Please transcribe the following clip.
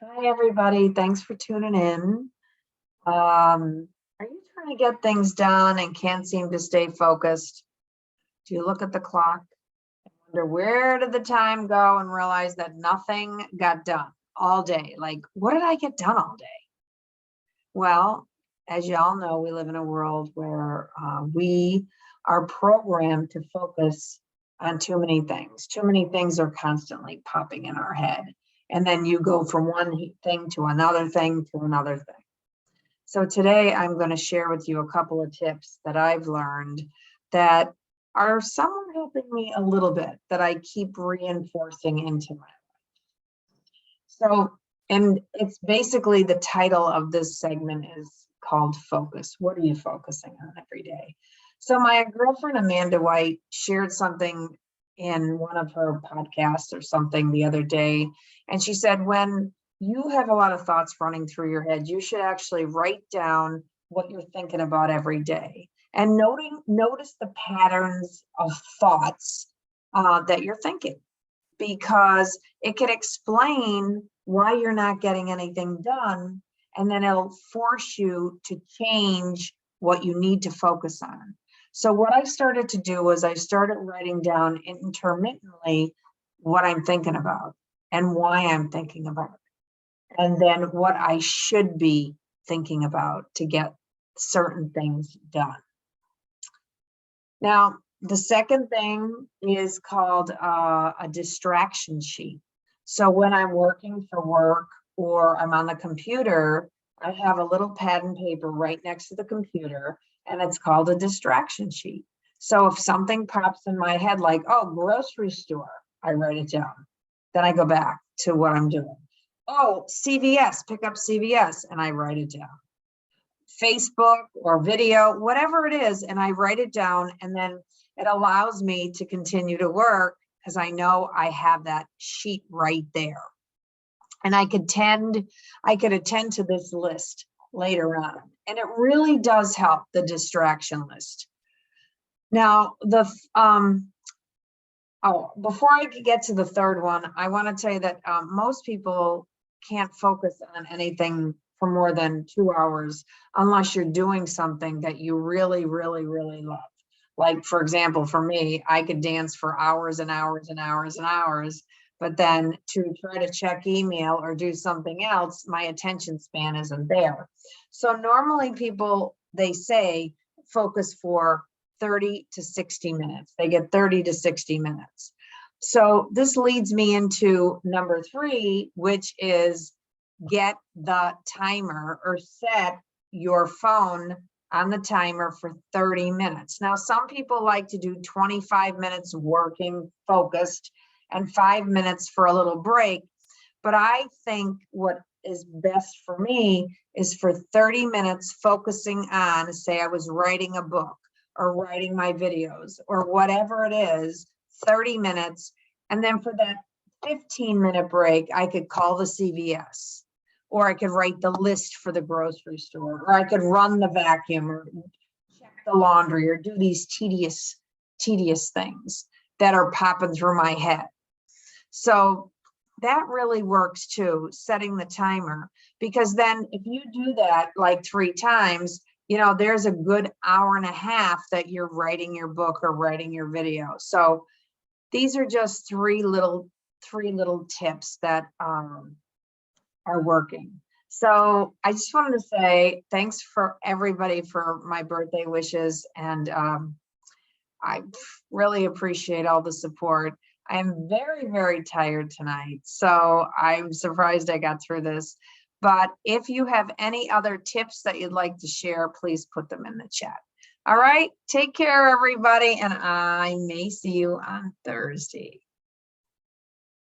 Hi, everybody. Thanks for tuning in. Are you trying to get things done and can't seem to stay focused? Do you look at the clock and wonder where did the time go and realize that nothing got done all day? Like, what did I get done all day? Well, as you all know, we live in a world where we are programmed to focus on too many things. Too many things are constantly popping in our head. And then you go from one thing to another thing to another thing. So today I'm going to share with you a couple of tips that I've learned that are somewhat helping me a little bit, that I keep reinforcing into my life. So, and it's basically the title of this segment is called Focus. What are you focusing on every day? So my girlfriend Amanda White shared something in one of her podcasts or something the other day, and she said, when you have a lot of thoughts running through your head, you should actually write down what you're thinking about every day and notice the patterns of thoughts that you're thinking, because it could explain why you're not getting anything done, and then it'll force you to change what you need to focus on. So what I started to do was I started writing down intermittently what I'm thinking about and why I'm thinking about it, and then what I should be thinking about to get certain things done. Now, the second thing is called a distraction sheet. So when I'm working for work or I'm on the computer, I have a little pad and paper right next to the computer, and it's called a distraction sheet. So if something pops in my head like, oh, grocery store, I write it down. Then I go back to what I'm doing. Oh, CVS, pick up CVS, and I write it down. Facebook or video, whatever it is, and I write it down, and then it allows me to continue to work because I know I have that sheet right there. And I could attend to this list later on. And it really does help, the distraction list. Now, before I get to the third one, I want to tell you that most people can't focus on anything for more than 2 hours unless you're doing something that you really, really, really love. Like, for example, for me, I could dance for hours and hours and hours and hours, but then to try to check email or do something else, my attention span isn't there. So normally people, they say, focus for 30 to 60 minutes. They get 30 to 60 minutes. So this leads me into number 3, which is get the timer or set your phone on the timer for 30 minutes. Now, some people like to do 25 minutes working focused and 5 minutes for a little break. But I think what is best for me is for 30 minutes focusing on, say I was writing a book or writing my videos or whatever it is, 30 minutes. And then for that 15-minute break, I could call the CVS, or I could write the list for the grocery store, or I could run the vacuum or check the laundry or do these tedious things that are popping through my head. So that really works too, setting the timer, because then if you do that like 3 times, you know, there's a good hour and a half that you're writing your book or writing your video. So these are just three little tips that are working. So I just wanted to say thanks for everybody for my birthday wishes, and I really appreciate all the support. I am very, very tired tonight, so I'm surprised I got through this. But if you have any other tips that you'd like to share, please put them in the chat. All right, take care, everybody, and I may see you on Thursday.